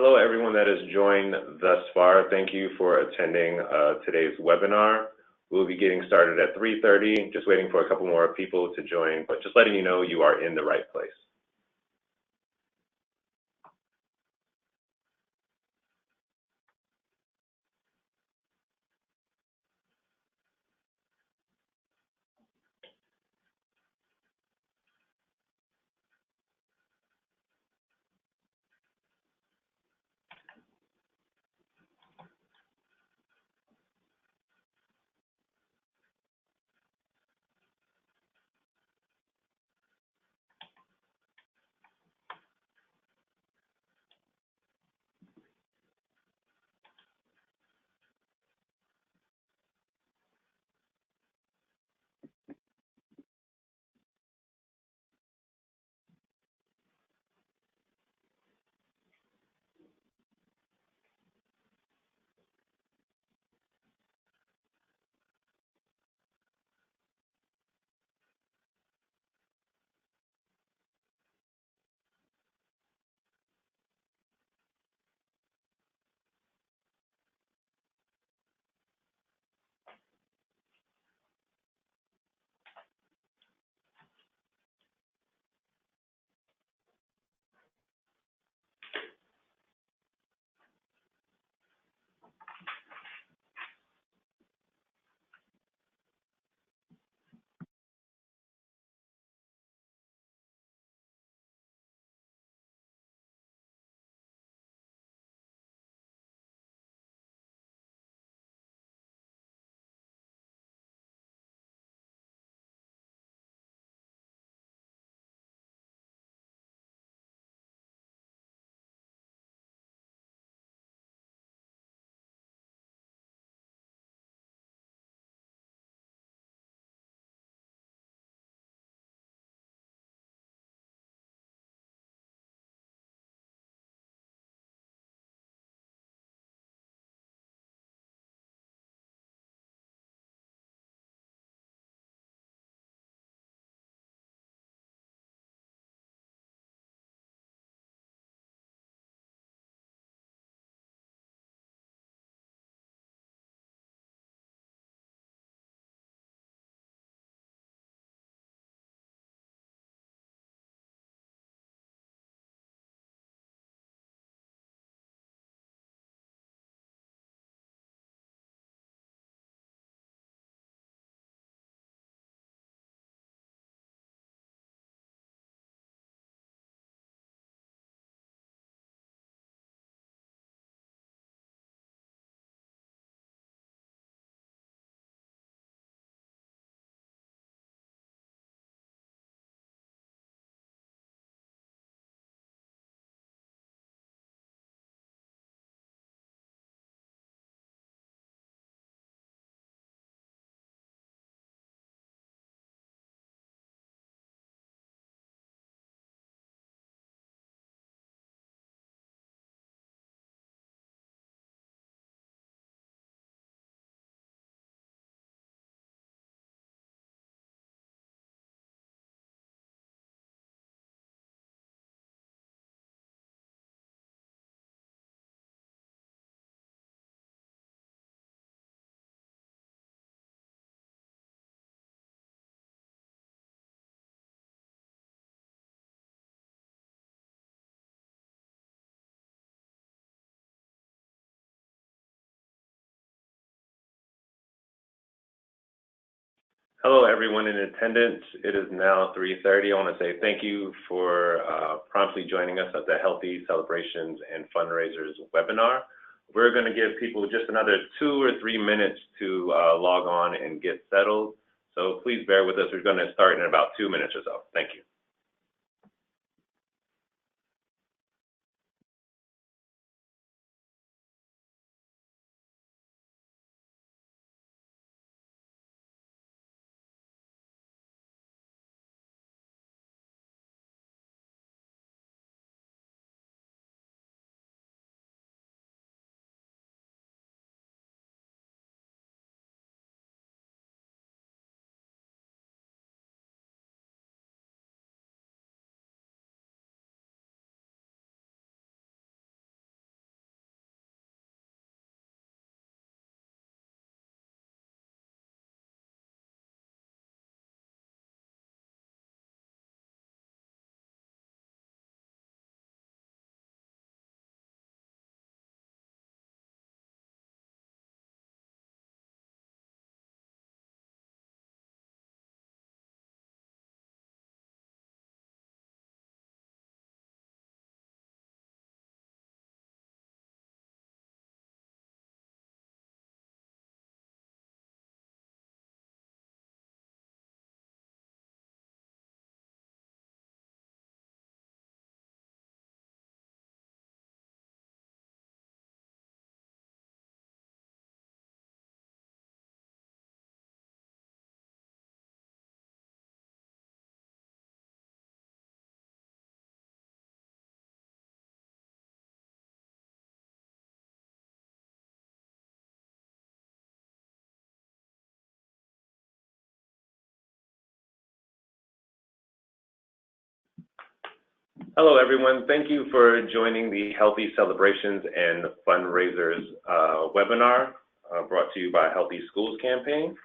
Hello, everyone that has joined thus far. Thank you for attending today's webinar. We'll be getting started at 3:30, just waiting for a couple more people to join, but just letting you know you are in the right place. Hello, everyone in attendance. It is now 3:30. I want to say thank you for promptly joining us at the Healthy Celebrations and Fundraisers webinar. We're going to give people just another 2 or 3 minutes to log on and get settled. So please bear with us. We're going to start in about 2 minutes or so. Thank you. Hello, everyone. Thank you for joining the Healthy Celebrations and Fundraisers webinar brought to you by Healthy Schools Campaign.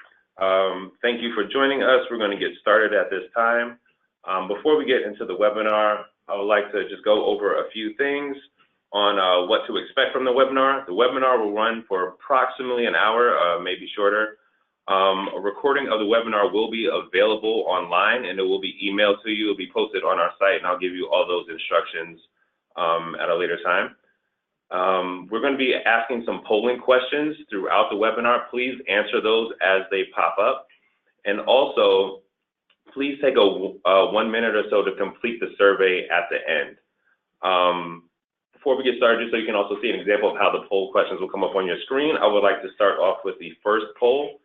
Thank you for joining us. We're going to get started at this time. Before we get into the webinar, I would like to just go over a few things on what to expect from the webinar. The webinar will run for approximately an hour, maybe shorter. A recording of the webinar will be available online and it will be emailed to you. It will be posted on our site, and I'll give you all those instructions at a later time. We're going to be asking some polling questions throughout the webinar. Please answer those as they pop up. And also, please take a 1 minute or so to complete the survey at the end. Before we get started, just so you can also see an example of how the poll questions will come up on your screen, I would like to start off with the first poll.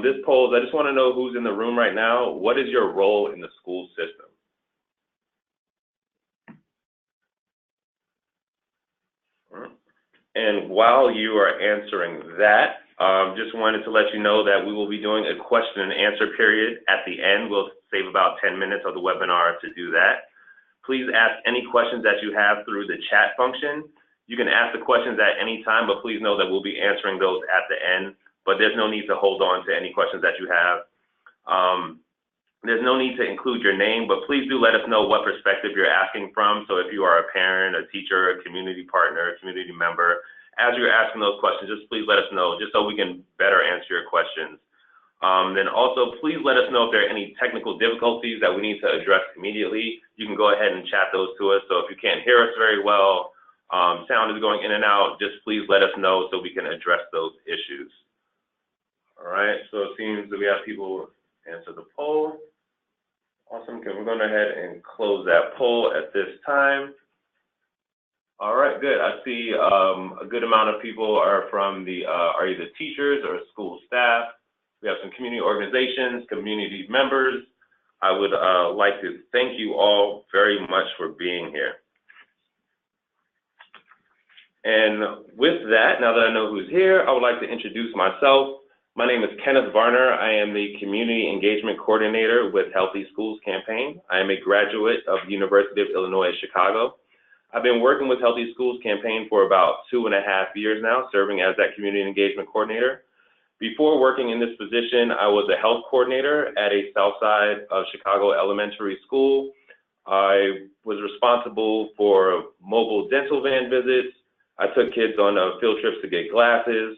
This poll is, I just want to know who's in the room right now. What is your role in the school system? And while you are answering that, just wanted to let you know that we will be doing a question and answer period at the end. We'll save about 10 minutes of the webinar to do that. Please ask any questions that you have through the chat function. You can ask the questions at any time, but please know that we'll be answering those at the end. But there's no need to hold on to any questions that you have. There's no need to include your name, but please do let us know what perspective you're asking from. So if you are a parent, a teacher, a community partner, a community member, as you're asking those questions, just please let us know, just so we can better answer your questions. Then also, please let us know if there are any technical difficulties that we need to address immediately. You can go ahead and chat those to us. So if you can't hear us very well, sound is going in and out, just please let us know so we can address those issues. All right, so it seems that we have people answer the poll. Awesome, okay, we're going to go ahead and close that poll at this time. All right, good. I see a good amount of people are from the, are either teachers or school staff. We have some community organizations, community members. I would like to thank you all very much for being here. And with that, now that I know who's here, I would like to introduce myself. My name is Kenneth Varner. I am the Community Engagement Coordinator with Healthy Schools Campaign. I am a graduate of the University of Illinois at Chicago. I've been working with Healthy Schools Campaign for about 2.5 years now, serving as that Community Engagement Coordinator. Before working in this position, I was a health coordinator at a South Side of Chicago elementary school. I was responsible for mobile dental van visits. I took kids on field trips to get glasses.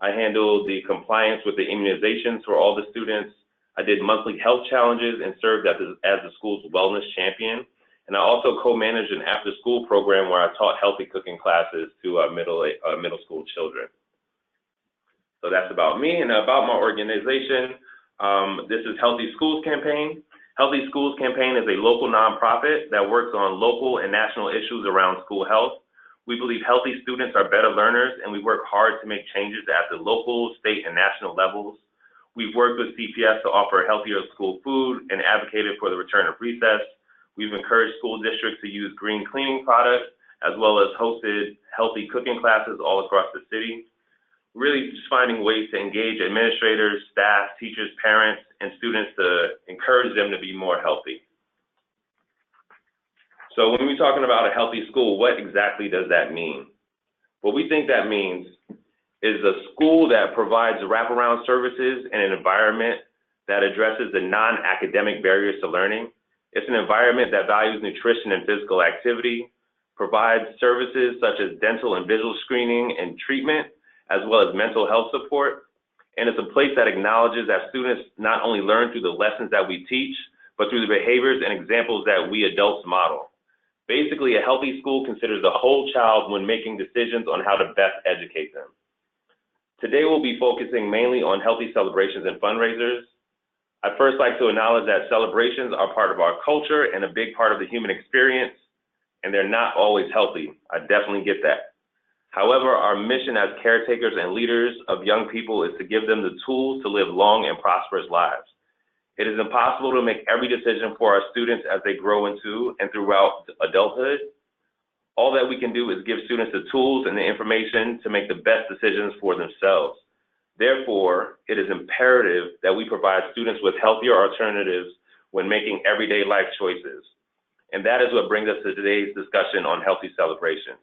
I handled the compliance with the immunizations for all the students. I did monthly health challenges and served as the school's wellness champion. And I also co-managed an after-school program where I taught healthy cooking classes to middle school children. So that's about me and about my organization. This is Healthy Schools Campaign. Healthy Schools Campaign is a local nonprofit that works on local and national issues around school health. We believe healthy students are better learners, and we work hard to make changes at the local, state, and national levels. We've worked with CPS to offer healthier school food and advocated for the return of recess. We've encouraged school districts to use green cleaning products, as well as hosted healthy cooking classes all across the city. Really just finding ways to engage administrators, staff, teachers, parents, and students to encourage them to be more healthy. So when we're talking about a healthy school, what exactly does that mean? What we think that means is a school that provides wraparound services and an environment that addresses the non-academic barriers to learning. It's an environment that values nutrition and physical activity, provides services such as dental and visual screening and treatment, as well as mental health support. And it's a place that acknowledges that students not only learn through the lessons that we teach, but through the behaviors and examples that we adults model. Basically, a healthy school considers the whole child when making decisions on how to best educate them. Today, we'll be focusing mainly on healthy celebrations and fundraisers. I'd first like to acknowledge that celebrations are part of our culture and a big part of the human experience, and they're not always healthy. I definitely get that. However, our mission as caretakers and leaders of young people is to give them the tools to live long and prosperous lives. It is impossible to make every decision for our students as they grow into and throughout adulthood. All that we can do is give students the tools and the information to make the best decisions for themselves. Therefore, it is imperative that we provide students with healthier alternatives when making everyday life choices. And that is what brings us to today's discussion on healthy celebrations.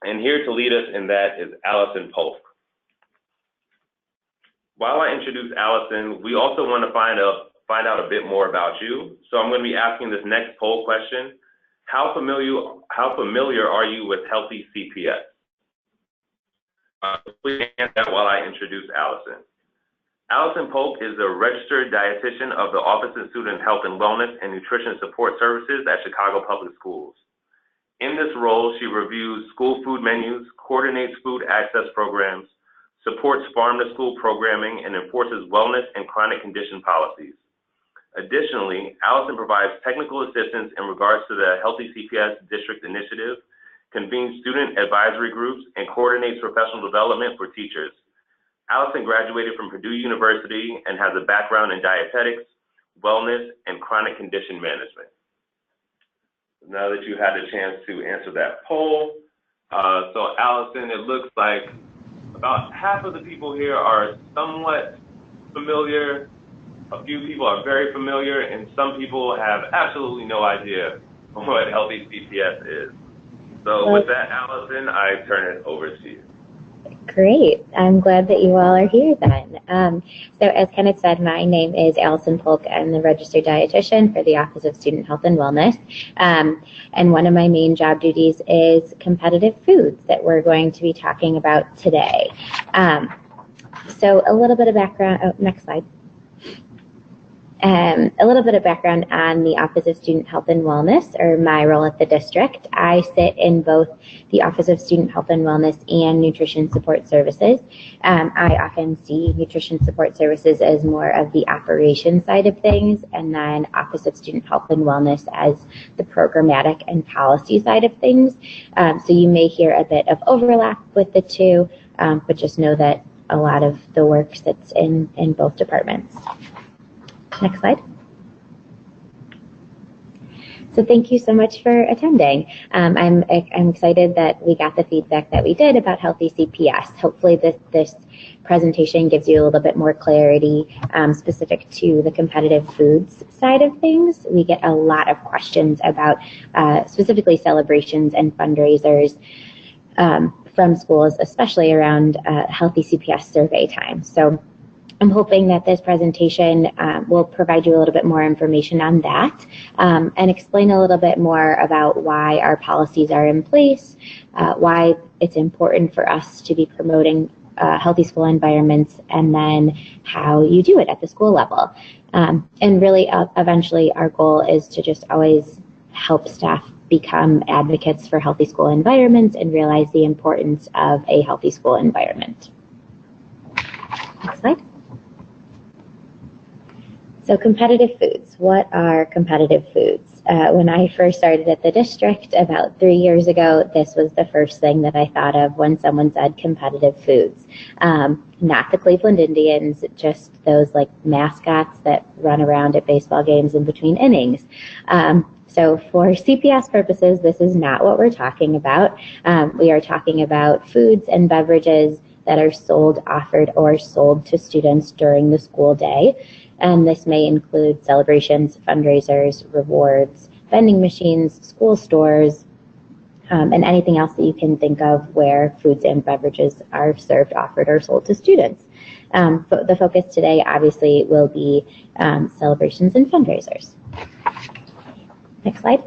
And here to lead us in that is Allison Polk. While I introduce Allison, we also want to find out a bit more about you. So I'm going to be asking this next poll question. How familiar are you with healthy CPS? Please answer that while I introduce Allison. Allison Polk is a registered dietitian of the Office of Student Health and Wellness and Nutrition Support Services at Chicago Public Schools. In this role, she reviews school food menus, coordinates food access programs, supports farm-to-school programming, and enforces wellness and chronic condition policies. Additionally, Allison provides technical assistance in regards to the Healthy CPS District Initiative, convenes student advisory groups, and coordinates professional development for teachers. Allison graduated from Purdue University and has a background in dietetics, wellness, and chronic condition management. Now that you've had a chance to answer that poll, so Allison, it looks like about half of the people here are somewhat familiar, a few people are very familiar, and some people have absolutely no idea what healthy CPS is. So with that, Allison, I turn it over to you. Great. I'm glad that you all are here then. So as Kenneth said, my name is Allison Polk. I'm the registered dietitian for the Office of Student Health and Wellness. And one of my main job duties is competitive foods that we're going to be talking about today. So a little bit of background, next slide. A little bit of background on the Office of Student Health and Wellness, or my role at the district. I sit in both the Office of Student Health and Wellness and Nutrition Support Services. I often see Nutrition Support Services as more of the operation side of things, and then Office of Student Health and Wellness as the programmatic and policy side of things. So you may hear a bit of overlap with the two, but just know that a lot of the work sits in both departments. Next slide. So thank you so much for attending. I'm excited that we got the feedback that we did about healthy CPS. Hopefully this presentation gives you a little bit more clarity specific to the competitive foods side of things. We get a lot of questions about specifically celebrations and fundraisers from schools, especially around healthy CPS survey time. So I'm hoping that this presentation will provide you a little bit more information on that and explain a little bit more about why our policies are in place, why it's important for us to be promoting healthy school environments, and then how you do it at the school level. And really, eventually, our goal is to just always help staff become advocates for healthy school environments and realize the importance of a healthy school environment. Next slide. So competitive foods, what are competitive foods? When I first started at the district about 3 years ago, this was the first thing that I thought of when someone said competitive foods. Not the Cleveland Indians, just those like mascots that run around at baseball games in between innings. So for CPS purposes, this is not what we're talking about. We are talking about foods and beverages that are sold, offered, or sold to students during the school day. And this may include celebrations, fundraisers, rewards, vending machines, school stores, and anything else that you can think of where foods and beverages are served, offered, or sold to students. But the focus today obviously will be celebrations and fundraisers. Next slide.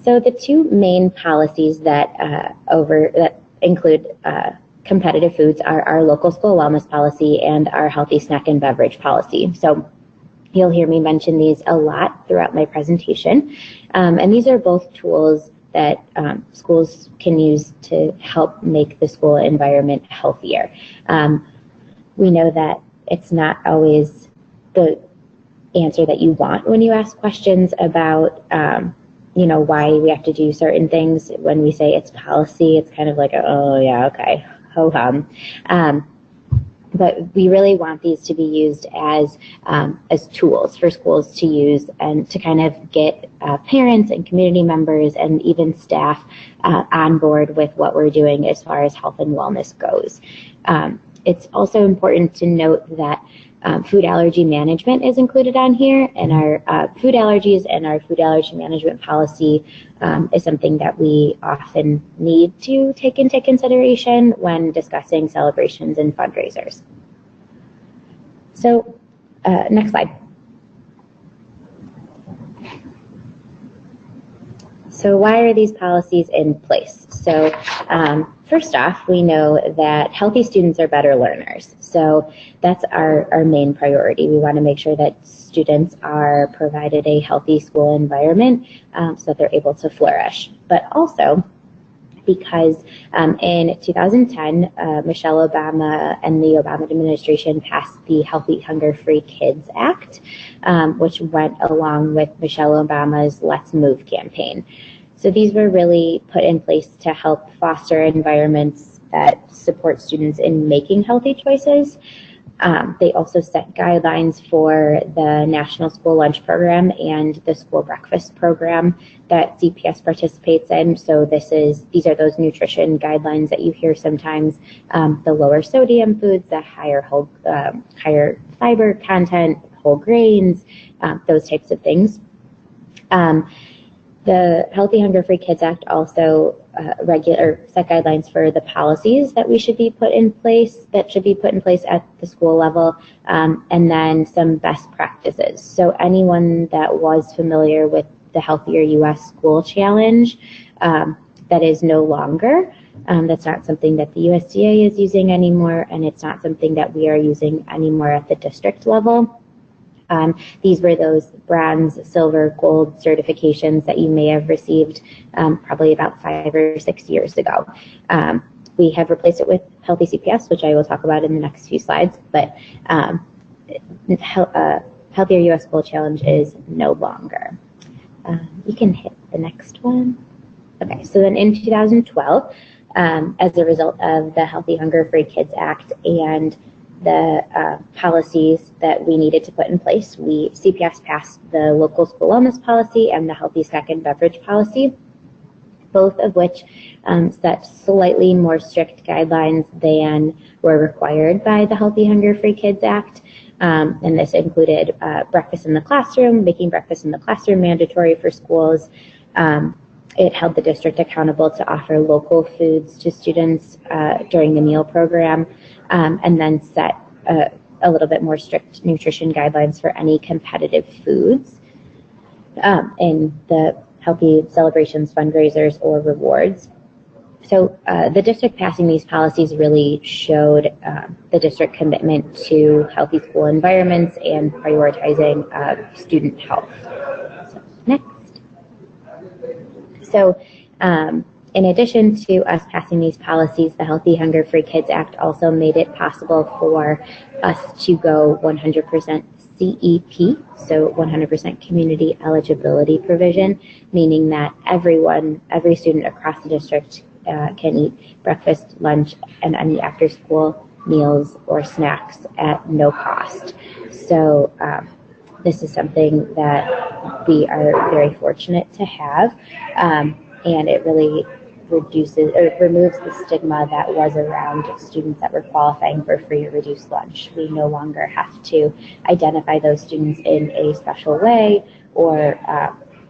So the two main policies that include competitive foods are our local school wellness policy and our healthy snack and beverage policy. So you'll hear me mention these a lot throughout my presentation. And these are both tools that schools can use to help make the school environment healthier. We know that it's not always the answer that you want when you ask questions about why we have to do certain things. When we say it's policy, it's kind of like, oh yeah, okay, ho-hum. But we really want these to be used as tools for schools to use and to kind of get parents and community members and even staff on board with what we're doing as far as health and wellness goes. It's also important to note that food allergy management is included on here, and our food allergies and our food allergy management policy is something that we often need to take into consideration when discussing celebrations and fundraisers. So next slide. So why are these policies in place? So first off, we know that healthy students are better learners. So that's our main priority. We want to make sure that students are provided a healthy school environment so that they're able to flourish. But also, because in 2010, Michelle Obama and the Obama administration passed the Healthy Hunger-Free Kids Act, which went along with Michelle Obama's Let's Move campaign. So these were really put in place to help foster environments that support students in making healthy choices. They also set guidelines for the National School Lunch Program and the School Breakfast Program that CPS participates in. So these are those nutrition guidelines that you hear sometimes, the lower sodium foods, the higher fiber content, whole grains, those types of things. The Healthy Hunger-Free Kids Act also set guidelines for the policies that should be put in place at the school level, and then some best practices. So anyone that was familiar with the Healthier U.S. School Challenge, that is no longer. That's not something that the USDA is using anymore, and it's not something that we are using anymore at the district level. These were those bronze, silver, gold certifications that you may have received probably about 5 or 6 years ago. We have replaced it with Healthy CPS, which I will talk about in the next few slides, but Healthier U.S. School Challenge is no longer. You can hit the next one. Okay, so then in 2012, as a result of the Healthy Hunger-Free Kids Act and the policies that we needed to put in place, CPS passed the local school wellness policy and the healthy snack and beverage policy, both of which set slightly more strict guidelines than were required by the Healthy Hunger-Free Kids Act. And this included breakfast in the classroom, making breakfast in the classroom mandatory for schools. It held the district accountable to offer local foods to students during the meal program, and then set a little bit more strict nutrition guidelines for any competitive foods in the healthy celebrations, fundraisers, or rewards. So the district passing these policies really showed the district commitment to healthy school environments and prioritizing student health. So, next. So in addition to us passing these policies, the Healthy Hunger-Free Kids Act also made it possible for us to go 100% CEP, so 100% community eligibility provision, meaning that every student across the district can eat breakfast, lunch, and any after-school meals or snacks at no cost. So this is something that we are very fortunate to have, and it really removes the stigma that was around students that were qualifying for free or reduced lunch. We no longer have to identify those students in a special way, or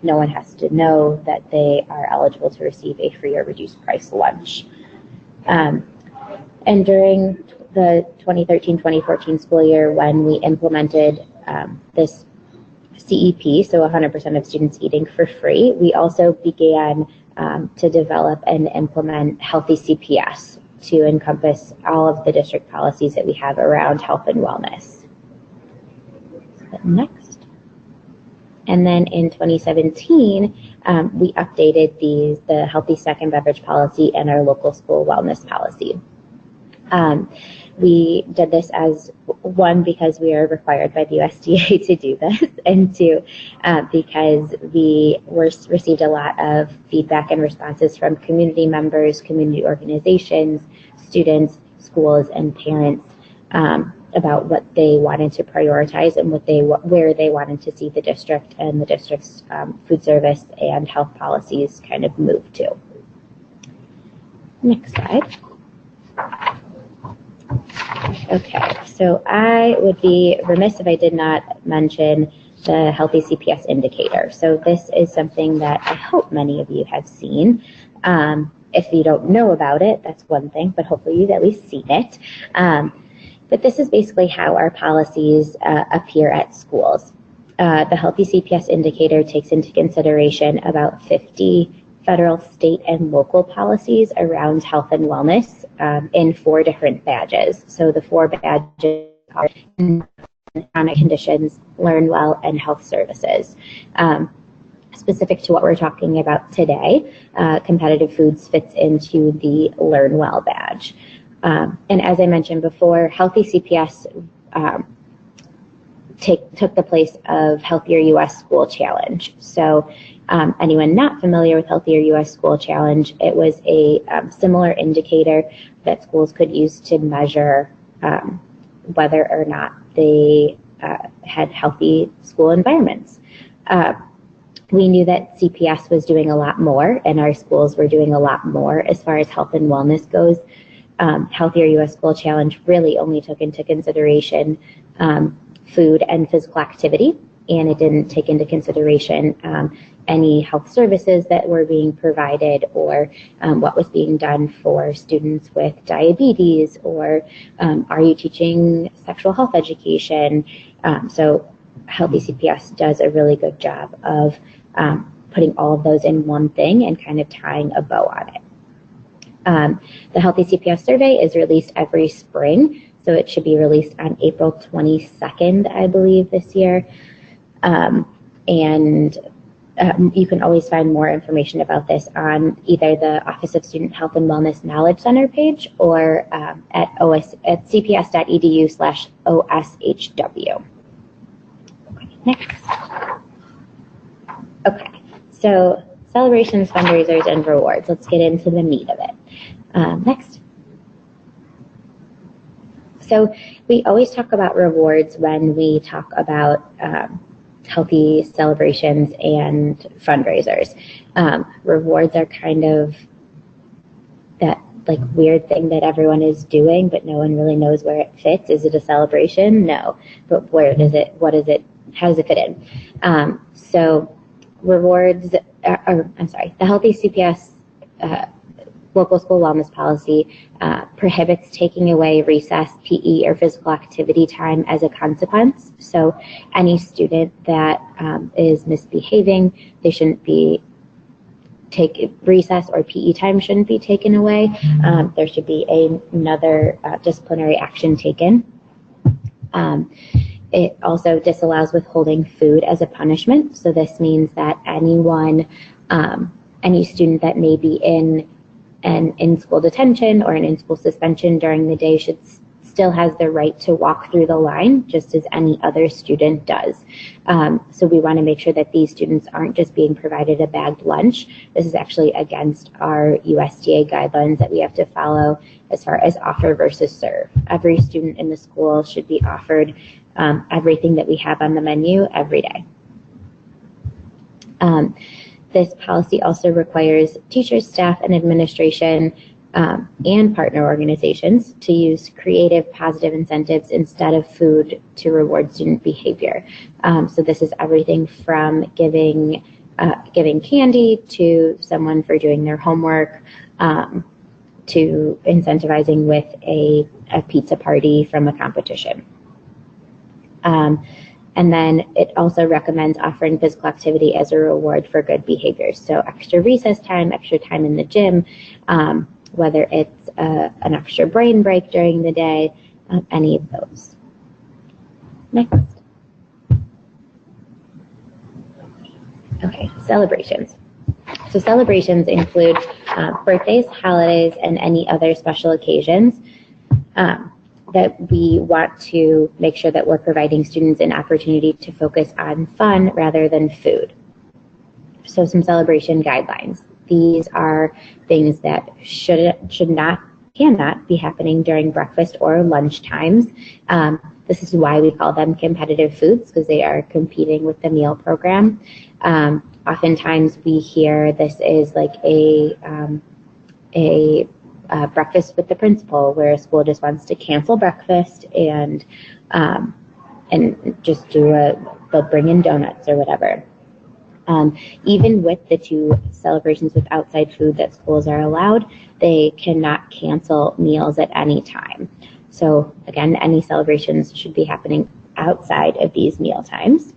no one has to know that they are eligible to receive a free or reduced price lunch. And during the 2013-2014 school year, when we implemented this CEP, so 100% of students eating for free, we also began to develop and implement Healthy CPS to encompass all of the district policies that we have around health and wellness. Next. And then in 2017, we updated the Healthy Snack and Beverage policy and our local school wellness policy. We did this as one, because we are required by the USDA to do this, and two, because we received a lot of feedback and responses from community members, community organizations, students, schools, and parents about what they wanted to prioritize and where they wanted to see the district and the district's food service and health policies kind of move to. Next slide. Okay, so I would be remiss if I did not mention the Healthy CPS Indicator. So this is something that I hope many of you have seen. If you don't know about it, that's one thing, but hopefully you've at least seen it. But this is basically how our policies appear at schools. The Healthy CPS Indicator takes into consideration about 50 federal, state, and local policies around health and wellness in 4 different badges. So the 4 badges are chronic conditions, learn well, and health services. Specific to what we're talking about today, competitive foods fits into the learn well badge. And as I mentioned before, Healthy CPS took the place of Healthier US School Challenge. So anyone not familiar with Healthier US School Challenge, it was a similar indicator that schools could use to measure whether or not they had healthy school environments. We knew that CPS was doing a lot more, and our schools were doing a lot more as far as health and wellness goes. Healthier US School Challenge really only took into consideration food and physical activity, and it didn't take into consideration any health services that were being provided or what was being done for students with diabetes, or are you teaching sexual health education? So Healthy CPS does a really good job of putting all of those in one thing and kind of tying a bow on it. The Healthy CPS survey is released every spring, so it should be released on April 22nd, I believe, this year. And you can always find more information about this on either the Office of Student Health and Wellness Knowledge Center page or at cps.edu/OSHW. Okay, next. Okay, so celebrations, fundraisers, and rewards. Let's get into the meat of it. Next. So we always talk about rewards when we talk about healthy celebrations and fundraisers. Rewards are kind of that like weird thing that everyone is doing, but no one really knows where it fits. Is it a celebration? No. But where does it, what is it, how does it fit in? So rewards, the Healthy CPS local school wellness policy prohibits taking away recess, PE, or physical activity time as a consequence. So any student that is misbehaving, they shouldn't be recess or PE time shouldn't be taken away. There should be another disciplinary action taken. It also disallows withholding food as a punishment. So this means that anyone, any student that may be in an in-school detention or an in-school suspension during the day still has the right to walk through the line just as any other student does. So we want to make sure that these students aren't just being provided a bagged lunch. This is actually against our USDA guidelines that we have to follow as far as offer versus serve. Every student in the school should be offered everything that we have on the menu every day. This policy also requires teachers, staff, and administration and partner organizations to use creative, positive incentives instead of food to reward student behavior. So this is everything from giving candy to someone for doing their homework, to incentivizing with a pizza party from a competition. And then it also recommends offering physical activity as a reward for good behaviors. So extra recess time, extra time in the gym, whether it's an extra brain break during the day, any of those. Next. Okay, celebrations. So celebrations include birthdays, holidays, and any other special occasions that we want to make sure that we're providing students an opportunity to focus on fun rather than food. So some celebration guidelines. These are things that cannot be happening during breakfast or lunch times. This is why we call them competitive foods, because they are competing with the meal program. Oftentimes we hear this is like a breakfast with the principal, where a school just wants to cancel breakfast and just they'll bring in donuts or whatever. Even with the 2 celebrations with outside food that schools are allowed, they cannot cancel meals at any time. So again, any celebrations should be happening outside of these meal times.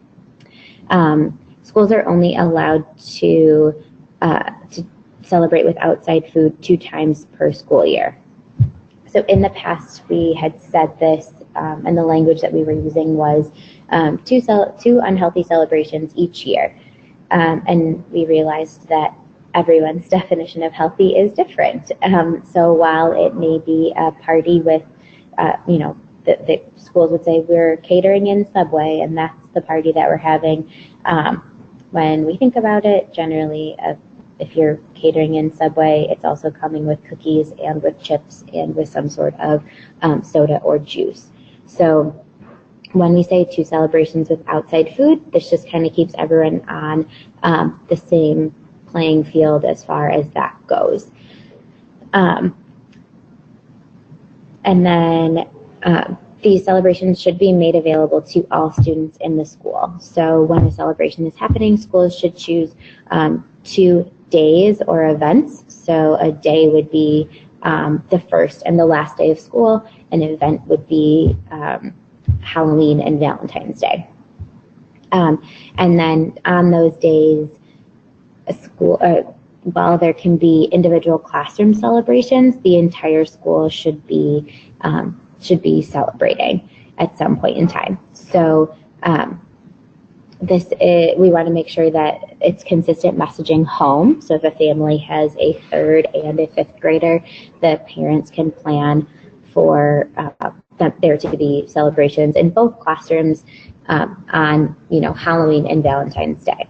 Schools are only allowed to celebrate with outside food 2 times per school year. So in the past, we had said this, and the language that we were using was 2 unhealthy celebrations each year. And we realized that everyone's definition of healthy is different. So while it may be a party with, the schools would say we're catering in Subway, and that's the party that we're having. When we think about it, generally, if you're catering in Subway, it's also coming with cookies and with chips and with some sort of soda or juice. So when we say 2 celebrations with outside food, this just kind of keeps everyone on the same playing field as far as that goes. And then these celebrations should be made available to all students in the school. So when a celebration is happening, schools should choose 2 days or events. So a day would be the first and the last day of school. An event would be Halloween and Valentine's Day. And then on those days, while there can be individual classroom celebrations, the entire school should be celebrating at some point in time. So we want to make sure that it's consistent messaging home. So if a family has a 3rd and a 5th grader, the parents can plan for there to be celebrations in both classrooms on Halloween and Valentine's Day.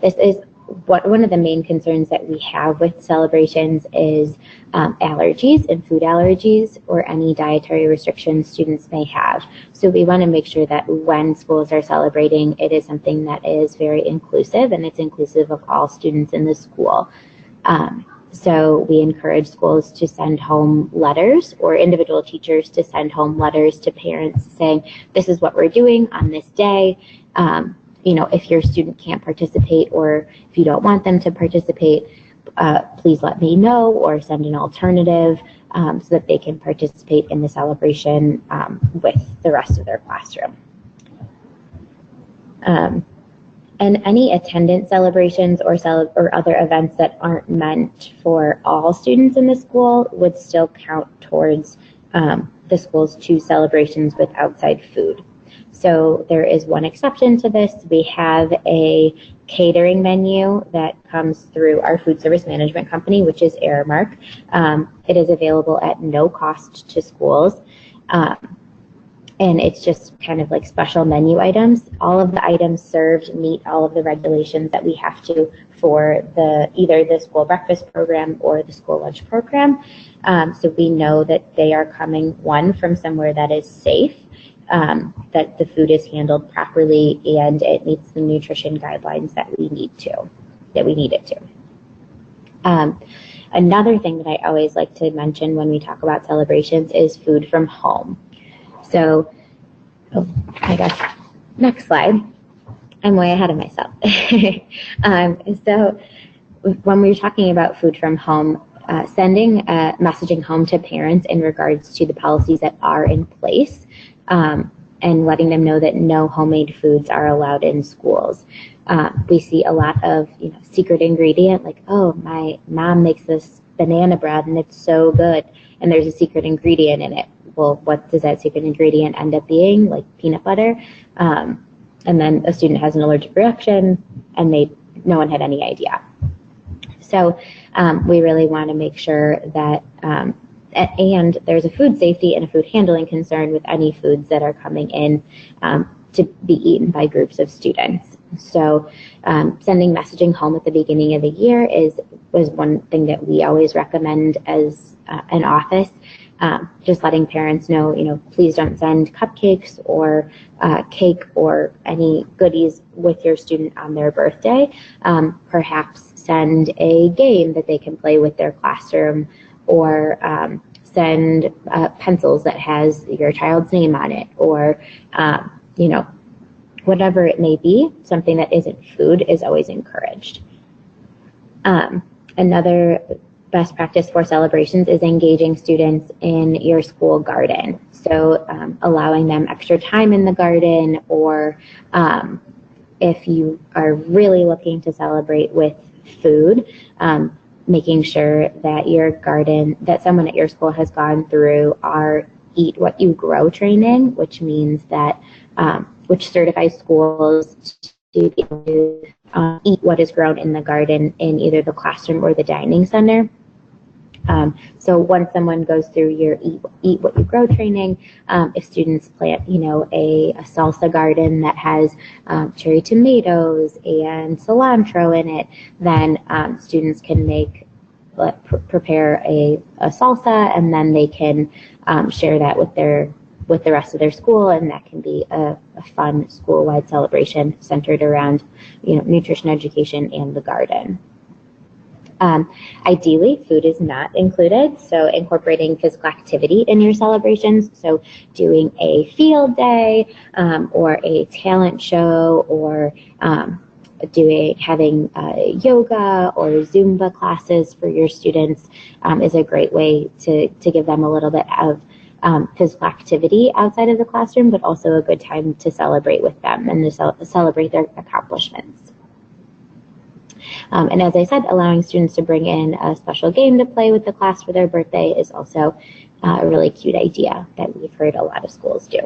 This is one of the main concerns that we have with celebrations is allergies and food allergies or any dietary restrictions students may have. So we want to make sure that when schools are celebrating, it is something that is very inclusive, and it's inclusive of all students in the school. So we encourage schools to send home letters, or individual teachers to send home letters to parents saying, this is what we're doing on this day. If your student can't participate, or if you don't want them to participate, please let me know, or send an alternative so that they can participate in the celebration with the rest of their classroom. And any attendance celebrations or other events that aren't meant for all students in the school would still count towards the school's 2 celebrations with outside food. So there is one exception to this. We have a catering menu that comes through our food service management company, which is Aramark. It is available at no cost to schools. And it's just kind of like special menu items. All of the items served meet all of the regulations that we have to for either the school breakfast program or the school lunch program. So we know that they are coming, one, from somewhere that is safe, that the food is handled properly, and it meets the nutrition guidelines that we need it to. Another thing that I always like to mention when we talk about celebrations is food from home. So, next slide. I'm way ahead of myself. So when we're talking about food from home, sending messaging home to parents in regards to the policies that are in place, and letting them know that no homemade foods are allowed in schools. We see a lot of secret ingredient, like, oh, my mom makes this banana bread and it's so good, and there's a secret ingredient in it. Well, what does that secret ingredient end up being? Like peanut butter, and then a student has an allergic reaction, and no one had any idea. So we really want to make sure that, and there's a food safety and a food handling concern with any foods that are coming in to be eaten by groups of students. So sending messaging home at the beginning of the year was one thing that we always recommend as an office. Just letting parents know, please don't send cupcakes or cake or any goodies with your student on their birthday. Perhaps send a game that they can play with their classroom, or send pencils that has your child's name on it, or you know, whatever it may be. Something that isn't food is always encouraged. Another best practice for celebrations is engaging students in your school garden. So allowing them extra time in the garden, or if you are really looking to celebrate with food, making sure that your garden, that someone at your school has gone through our Eat What You Grow training, which means that, which certifies schools to be able to eat what is grown in the garden in either the classroom or the dining center. So once someone goes through your Eat What You Grow training, if students plant, you know, a salsa garden that has cherry tomatoes and cilantro in it, then students can prepare a salsa, and then they can share that with the rest of their school, and that can be a fun school-wide celebration centered around, you know, nutrition education and the garden. Ideally, food is not included, so incorporating physical activity in your celebrations, so doing a field day or a talent show, or having yoga or Zumba classes for your students is a great way to give them a little bit of physical activity outside of the classroom, but also a good time to celebrate with them and to celebrate their accomplishments. And as I said, allowing students to bring in a special game to play with the class for their birthday is also a really cute idea that we've heard a lot of schools do.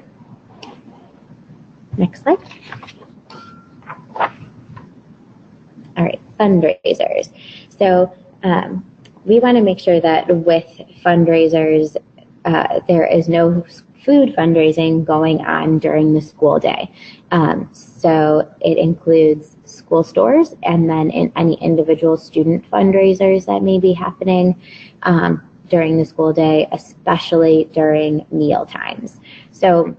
Next slide. All right, fundraisers. So we want to make sure that with fundraisers, there is no food fundraising going on during the school day. So it includes school stores, and then in any individual student fundraisers that may be happening during the school day, especially during meal times. So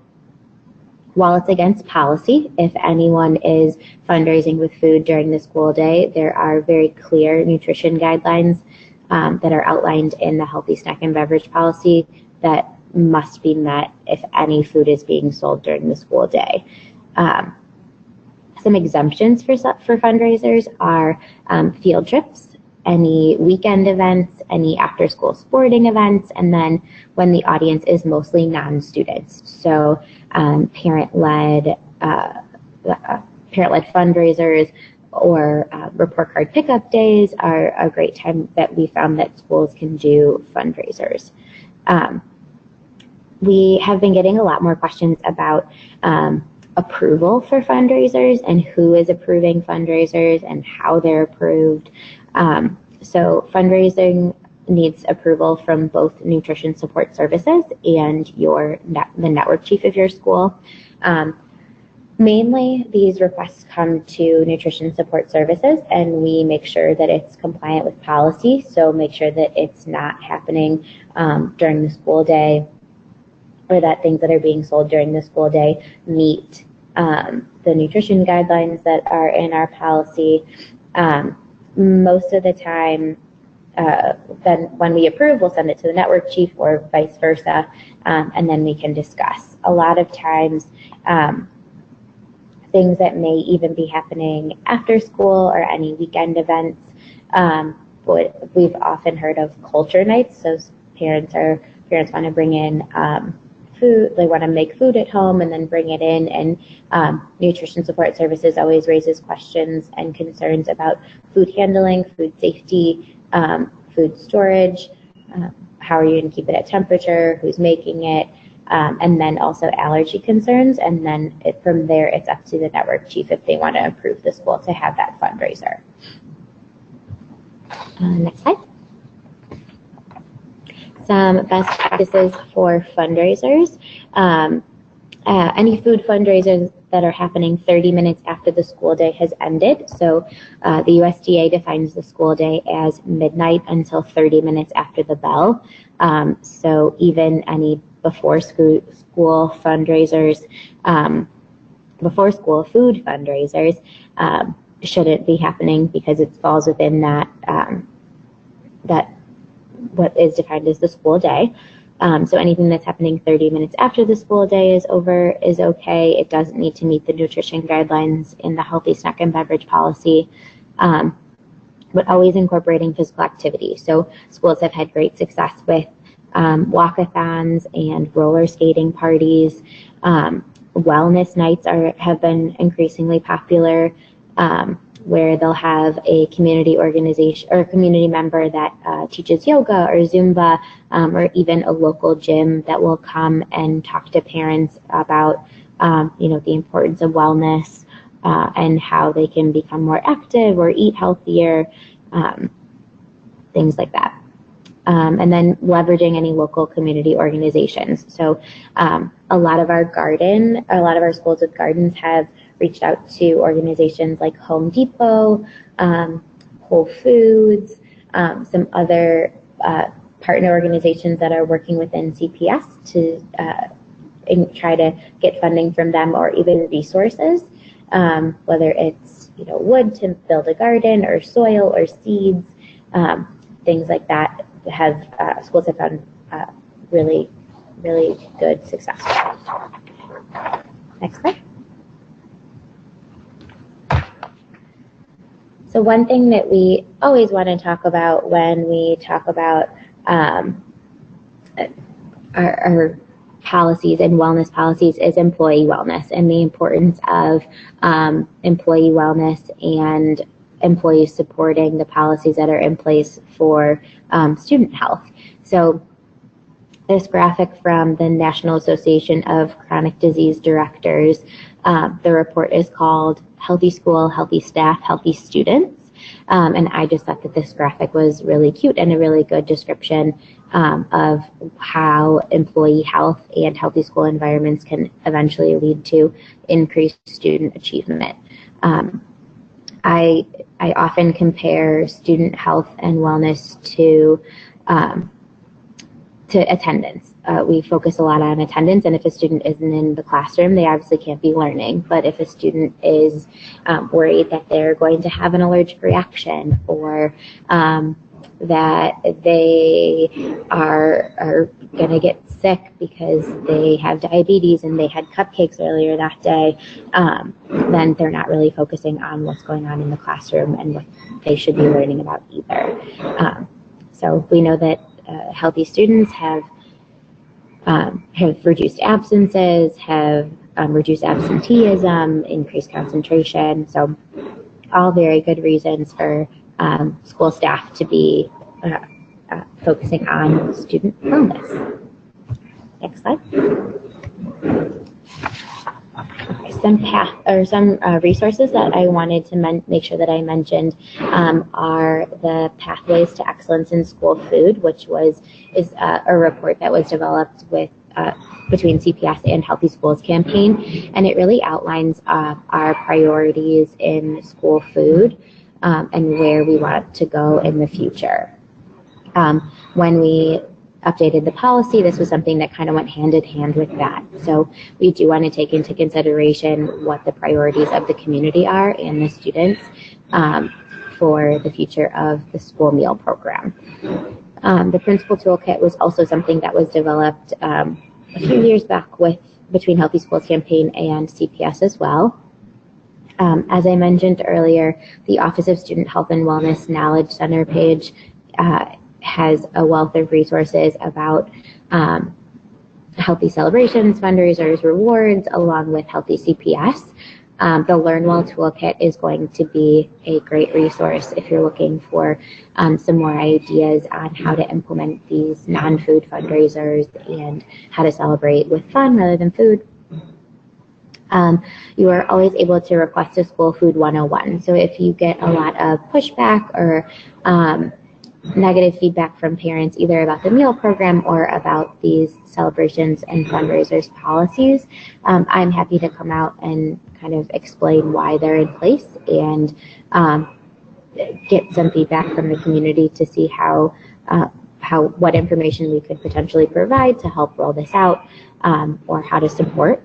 while it's against policy, if anyone is fundraising with food during the school day, there are very clear nutrition guidelines that are outlined in the Healthy Snack and Beverage Policy that must be met if any food is being sold during the school day. Some exemptions for fundraisers are field trips, any weekend events, any after-school sporting events, and then when the audience is mostly non-students. So parent-led fundraisers or report card pickup days are a great time that we found that schools can do fundraisers. We have been getting a lot more questions about approval for fundraisers and who is approving fundraisers and how they're approved. So fundraising needs approval from both Nutrition Support Services and the network chief of your school. Mainly, these requests come to Nutrition Support Services, and we make sure that it's compliant with policy, so make sure that it's not happening during the school day, or that things that are being sold during the school day meet the nutrition guidelines that are in our policy. Most of the time, then when we approve, we'll send it to the network chief or vice versa, and then we can discuss. A lot of times, things that may even be happening after school or any weekend events, we've often heard of culture nights. So parents want to bring in food, they want to make food at home and then bring it in, and Nutrition Support Services always raises questions and concerns about food handling, food safety, food storage, how are you going to keep it at temperature, who's making it, and then also allergy concerns, and then from there it's up to the network chief if they want to approve the school to have that fundraiser. Next slide. Some best practices for fundraisers. Any food fundraisers that are happening 30 minutes after the school day has ended. So the USDA defines the school day as midnight until 30 minutes after the bell. So even any before school fundraisers, before school food fundraisers, shouldn't be happening because it falls within that that what is defined as the school day. So anything that's happening 30 minutes after the school day is over is okay. It doesn't need to meet the nutrition guidelines in the healthy snack and beverage policy, but always incorporating physical activity. So schools have had great success with walkathons and roller skating parties. Wellness nights have been increasingly popular, where they'll have a community organization or a community member that teaches yoga or Zumba, or even a local gym that will come and talk to parents about the importance of wellness and how they can become more active or eat healthier, things like that. And then leveraging any local community organizations. So a lot of our schools with gardens have reached out to organizations like Home Depot, Whole Foods, some other partner organizations that are working within CPS to try to get funding from them, or even resources, whether it's wood to build a garden or soil or seeds, things like that. Schools have found really, really good success with. Next slide. So one thing that we always want to talk about when we talk about our policies and wellness policies is employee wellness and the importance of employee wellness and employees supporting the policies that are in place for student health. So this graphic from the National Association of Chronic Disease Directors, the report is called Healthy School, Healthy Staff, Healthy Students. And I just thought that this graphic was really cute and a really good description of how employee health and healthy school environments can eventually lead to increased student achievement. I often compare student health and wellness to attendance. We focus a lot on attendance, and if a student isn't in the classroom, they obviously can't be learning. But if a student is worried that they're going to have an allergic reaction, or that they are going to get sick because they have diabetes and they had cupcakes earlier that day, then they're not really focusing on what's going on in the classroom and what they should be learning about either. So we know that healthy students have reduced absences, have reduced absenteeism, increased concentration. So all very good reasons for school staff to be focusing on student wellness. Next slide. Some resources that I wanted to make sure that I mentioned are the Pathways to Excellence in School Food, which is a report that was developed with between CPS and Healthy Schools campaign, and it really outlines our priorities in school food and where we want to go in the future. When we updated the policy, this was something that kind of went hand in hand with that. So we do want to take into consideration what the priorities of the community are and the students for the future of the school meal program. The principal toolkit was also something that was developed a few years back between Healthy Schools campaign and CPS as well. As I mentioned earlier, the Office of Student Health and Wellness Knowledge Center page has a wealth of resources about healthy celebrations, fundraisers, rewards, along with healthy CPS. The Learn Well Toolkit is going to be a great resource if you're looking for some more ideas on how to implement these non-food fundraisers and how to celebrate with fun rather than food. You are always able to request a School Food 101. So if you get a lot of pushback or negative feedback from parents either about the meal program or about these celebrations and fundraisers policies, I'm happy to come out and kind of explain why they're in place and get some feedback from the community to see what information we could potentially provide to help roll this out or how to support.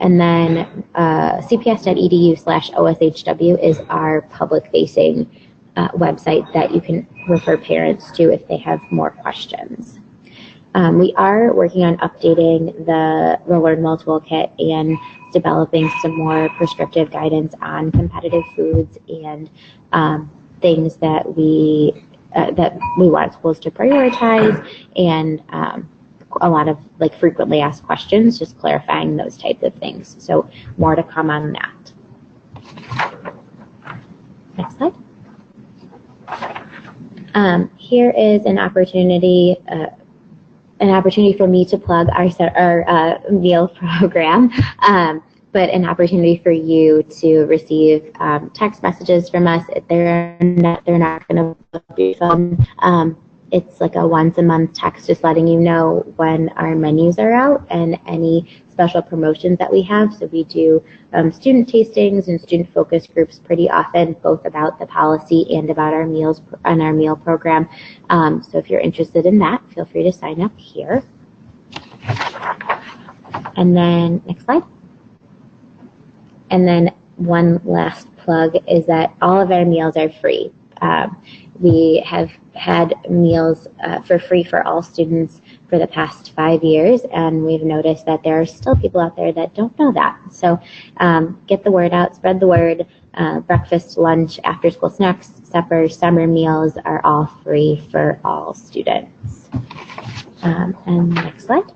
And then cps.edu/OSHW is our public-facing website that you can refer parents to if they have more questions. We are working on updating the Learn Well toolkit and developing some more prescriptive guidance on competitive foods and things that we want schools to prioritize, and a lot of like frequently asked questions, just clarifying those types of things. So more to come on that. Next slide. Here is an opportunity for me to plug our meal program, but an opportunity for you to receive text messages from us. They're not going to be phone. It's like a once a month text just letting you know when our menus are out and any special promotions that we have. So we do student tastings and student focus groups pretty often, both about the policy and about our meals and our meal program. So if you're interested in that, feel free to sign up here. And then next slide. And then one last plug is that all of our meals are free. We have had meals for free for all students for the past 5 years, and we've noticed that there are still people out there that don't know that. So get the word out, spread the word. Breakfast, lunch, after school snacks, supper, summer meals are all free for all students. And next slide.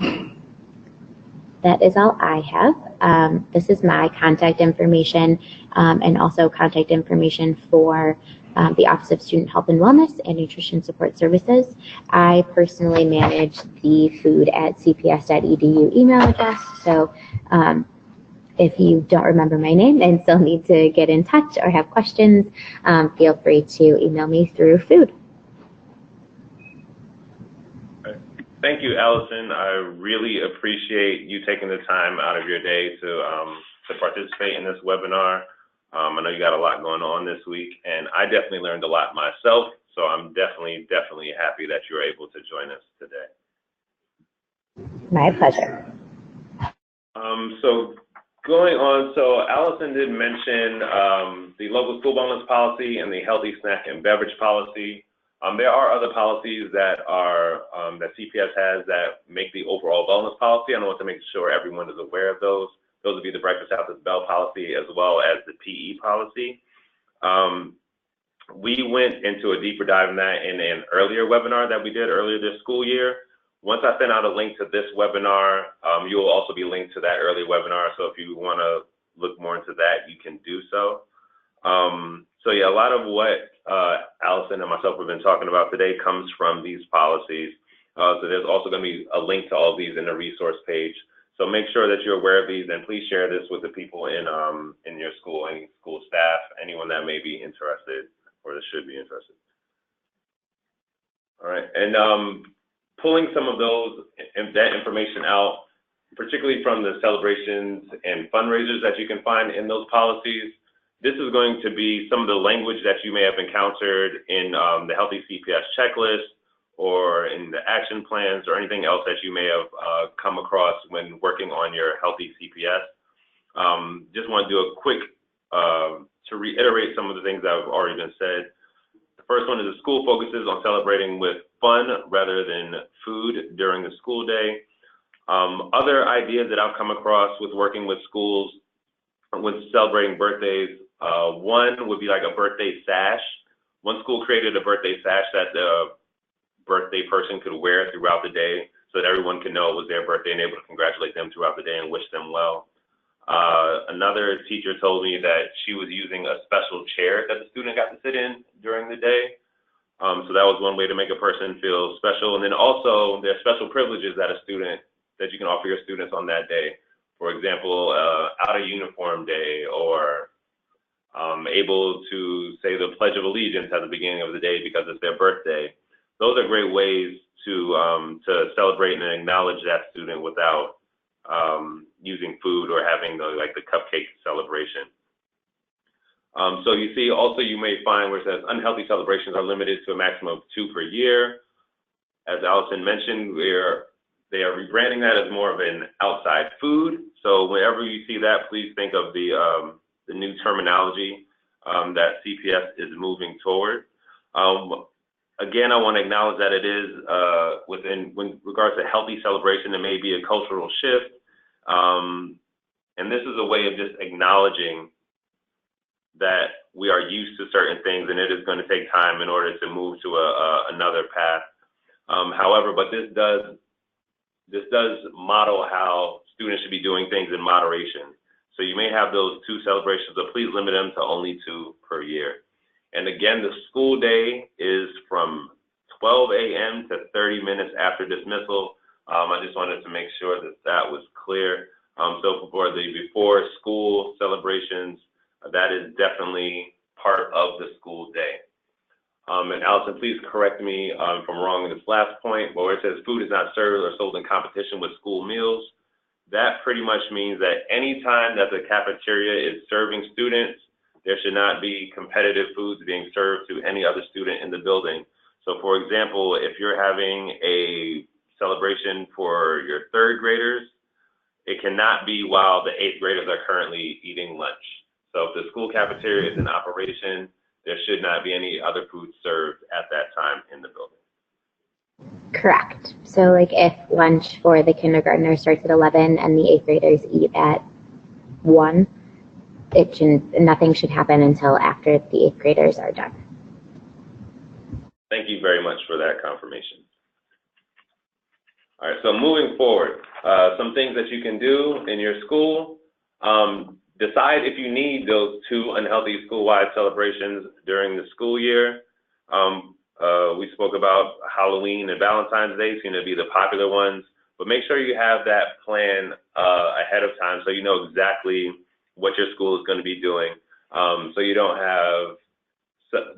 That is all I have. This is my contact information and also contact information for the Office of Student Health and Wellness and Nutrition Support Services. I personally manage the food at cps.edu email address. So if you don't remember my name and still need to get in touch or have questions, feel free to email me through food. Thank you, Allison. I really appreciate you taking the time out of your day to participate in this webinar. I know you got a lot going on this week, and I definitely learned a lot myself, so I'm definitely happy that you were able to join us today. My pleasure. So going on, so Allison did mention the local school wellness policy and the healthy snack and beverage policy. There are other policies that are that CPS has that make the overall wellness policy. I want to make sure everyone is aware of those. Those would be the breakfast after the bell policy as well as the PE policy. We went into a deeper dive in that in an earlier webinar that we did earlier this school year. Once I send out a link to this webinar, you will also be linked to that earlier webinar. So if you want to look more into that, you can do so. So yeah, a lot of what Allison and myself have been talking about today comes from these policies. So there's also going to be a link to all of these in the resource page. So make sure that you're aware of these, and please share this with the people in your school, any school staff, anyone that may be interested or that should be interested. All right, and pulling some of that information out, particularly from the celebrations and fundraisers that you can find in those policies. This is going to be some of the language that you may have encountered in the Healthy CPS checklist or in the action plans or anything else that you may have come across when working on your Healthy CPS. Just want to do a quick, to reiterate some of the things that have already been said. The first one is the school focuses on celebrating with fun rather than food during the school day. Other ideas that I've come across with working with schools with celebrating birthdays, one would be like a birthday sash. One school created a birthday sash that the birthday person could wear throughout the day so that everyone can know it was their birthday and able to congratulate them throughout the day and wish them well. Another teacher told me that she was using a special chair that the student got to sit in during the day. So that was one way to make a person feel special. And then also there's special privileges that that you can offer your students on that day. For example, out of uniform day, or able to say the Pledge of Allegiance at the beginning of the day because it's their birthday. Those are great ways to celebrate and acknowledge that student without using food or having the cupcake celebration. So you see, also you may find where it says unhealthy celebrations are limited to a maximum of 2 per year. As Allison mentioned, we're They are rebranding that as more of an outside food. So whenever you see that, please think of the new terminology that CPS is moving toward. Again, I want to acknowledge that it is with regards to healthy celebration, it may be a cultural shift. And this is a way of just acknowledging that we are used to certain things, and it is going to take time in order to move to another path. However, but this does model how students should be doing things in moderation. So you may have those 2 celebrations, but please limit them to only 2 per year. And again, the school day is from 12 a.m. to 30 minutes after dismissal. I just wanted to make sure that that was clear. So for the before school celebrations, that is definitely part of the school day. And Allison, please correct me if I'm wrong in this last point, but where it says food is not served or sold in competition with school meals, that pretty much means that any time that the cafeteria is serving students, there should not be competitive foods being served to any other student in the building. So for example, if you're having a celebration for your 3rd graders, it cannot be while the 8th graders are currently eating lunch. So if the school cafeteria is in operation, there should not be any other food served at that time in the building. Correct. So like if lunch for the kindergartners starts at 11 and the 8th graders eat at 1, nothing should happen until after the 8th graders are done. Thank you very much for that confirmation. All right, so moving forward, some things that you can do in your school. Decide if you need those 2 unhealthy school-wide celebrations during the school year. We spoke about Halloween and Valentine's Day, seem to be the popular ones, but make sure you have that plan ahead of time so you know exactly what your school is going to be doing. So you don't have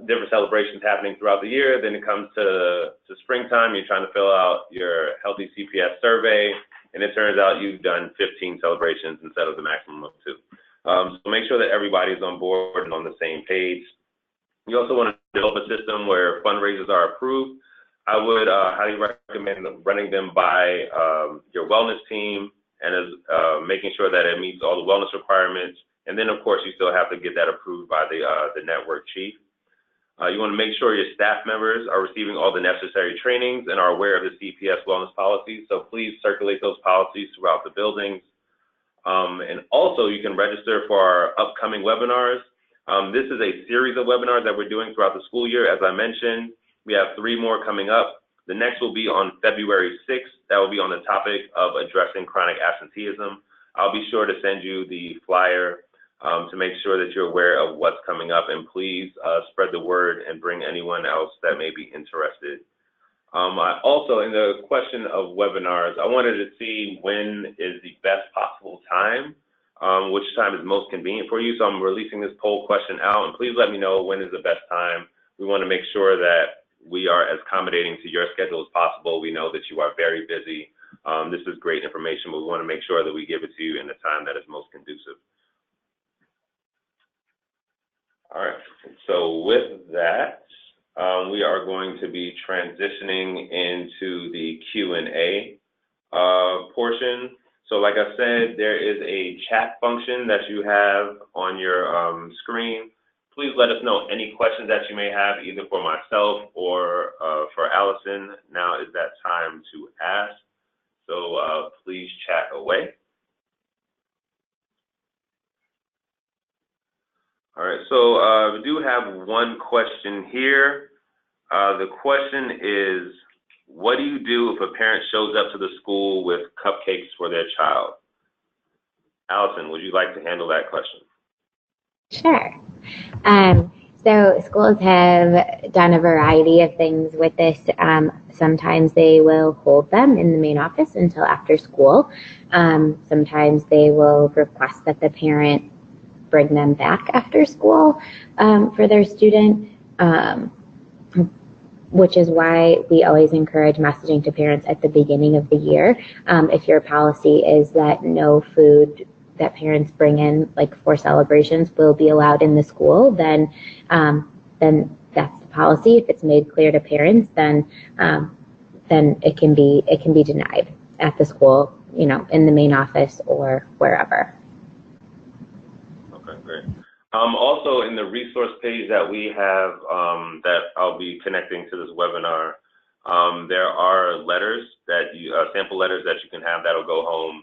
different celebrations happening throughout the year. Then it comes to springtime, you're trying to fill out your healthy CPS survey, and it turns out you've done 15 celebrations instead of the maximum of 2. So make sure that everybody's on board and on the same page. You also want to develop a system where fundraisers are approved. I would highly recommend running them by your wellness team and making sure that it meets all the wellness requirements. And then, of course, you still have to get that approved by the network chief. You want to make sure your staff members are receiving all the necessary trainings and are aware of the CPS wellness policies. So please circulate those policies throughout the buildings. And also, you can register for our upcoming webinars. This is a series of webinars that we're doing throughout the school year. As I mentioned, we have 3 more coming up. The next will be on February 6th. That will be on the topic of addressing chronic absenteeism. I'll be sure to send you the flyer to make sure that you're aware of what's coming up, and please spread the word and bring anyone else that may be interested. I also, in the question of webinars, I wanted to see when is the best possible time, which time is most convenient for you. So I'm releasing this poll question out, and please let me know when is the best time. We want to make sure that we are as accommodating to your schedule as possible. We know that you are very busy. This is great information, but we want to make sure that we give it to you in the time that is most conducive. All right, so with that, we are going to be transitioning into the Q&A portion. So like I said, there is a chat function that you have on your screen. Please let us know any questions that you may have, either for myself or for Allison. Now is that time to ask. So please chat away. All right, so we do have one question here. The question is, what do you do if a parent shows up to the school with cupcakes for their child? Allison, would you like to handle that question? Sure. So schools have done a variety of things with this. Sometimes they will hold them in the main office until after school. Sometimes they will request that the parent bring them back after school for their student, which is why we always encourage messaging to parents at the beginning of the year. If your policy is that no food that parents bring in, like for celebrations, will be allowed in the school, then that's the policy. If it's made clear to parents, then it can be denied. at the school, you know, in the main office or wherever. Okay, great. Also, in the resource page that we have, that I'll be connecting to this webinar, there are letters that you, sample letters that you can have that'll go home,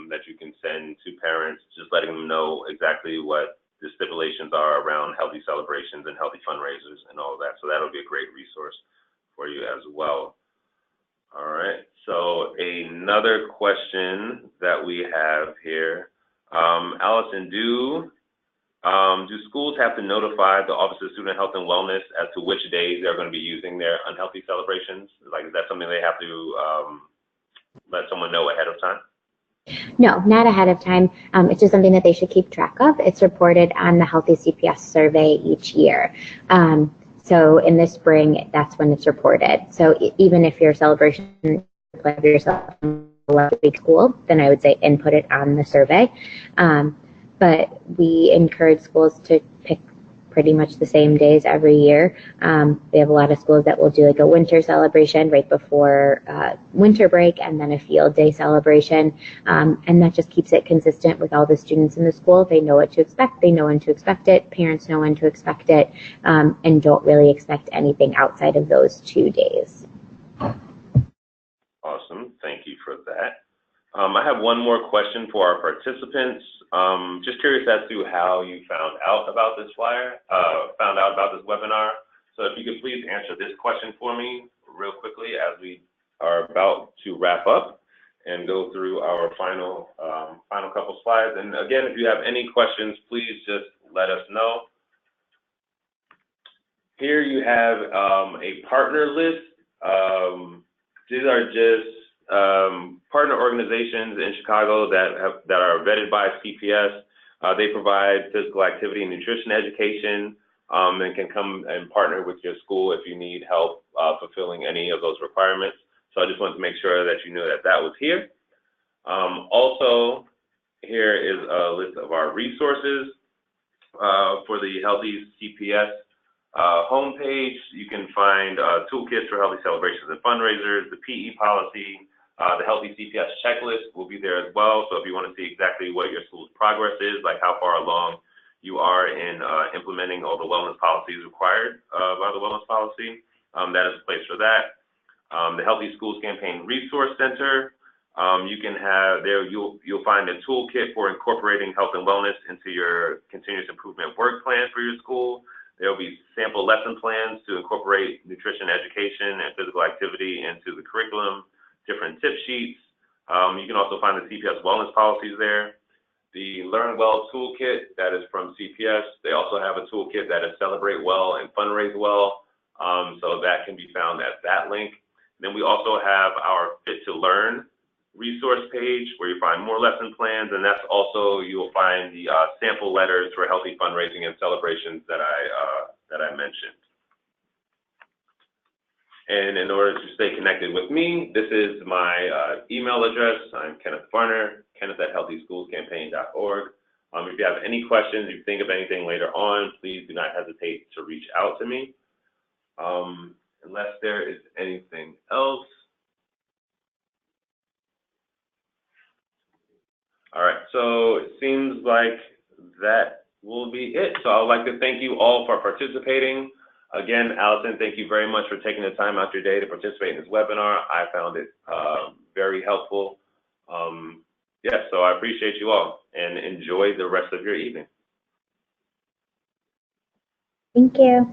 that you can send to parents, just letting them know exactly what the stipulations are around healthy celebrations and healthy fundraisers and all of that. So that'll be a great resource for you as well. All right, so another question that we have here, Allison, do schools have to notify the Office of Student Health and Wellness as to which days they're going to be using their unhealthy celebrations? Like, is that something they have to let someone know ahead of time? No, not ahead of time. It's just something that they should keep track of. It's reported on the Healthy CPS survey each year. So in the spring, that's when it's reported. So even if your celebration of yourself in a week school, then I would say input it on the survey. But we encourage schools to pick pretty much the same days every year. They have a lot of schools that will do like a winter celebration right before winter break, and then a field day celebration. And that just keeps it consistent with all the students in the school. They know what to expect. They know when to expect it. Parents know when to expect it, and don't really expect anything outside of those 2 days. Awesome. Thank you for that. I have one more question for our participants. Just curious as to how you found out about this flyer, found out about this webinar. So if you could please answer this question for me real quickly as we are about to wrap up and go through our final couple slides. And again, if you have any questions, please just let us know. Here you have a partner list. These are just partner organizations in Chicago that are vetted by CPS. They provide physical activity and nutrition education, and can come and partner with your school if you need help fulfilling any of those requirements. So I just wanted to make sure that you knew that that was here. Also, here is a list of our resources for the Healthy CPS homepage. You can find toolkits for healthy celebrations and fundraisers, the PE policy, the Healthy CPS checklist will be there as well. So if you want to see exactly what your school's progress is, like how far along you are in implementing all the wellness policies required by the wellness policy, that is a place for that. The Healthy Schools Campaign Resource Center, you can have there, you'll find a toolkit for incorporating health and wellness into your continuous improvement work plan for your school. There will be sample lesson plans to incorporate nutrition education and physical activity into the curriculum, different tip sheets. You can also find the CPS wellness policies there. The Learn Well toolkit, that is from CPS. They also have a toolkit that is Celebrate Well and Fundraise Well. So that can be found at that link. Then we also have our Fit to Learn resource page where you find more lesson plans, and that's also, you will find the sample letters for healthy fundraising and celebrations that I mentioned. And in order to stay connected with me, this is my email address. I'm Kenneth Farner, kenneth@healthyschoolscampaign.org. If you have any questions, if you think of anything later on, please do not hesitate to reach out to me. Unless there is anything else. All right, so it seems like that will be it. So I would like to thank you all for participating. Again, Allison, thank you very much for taking the time out your day to participate in this webinar. I found it very helpful. Yeah, so I appreciate you all and enjoy the rest of your evening. Thank you.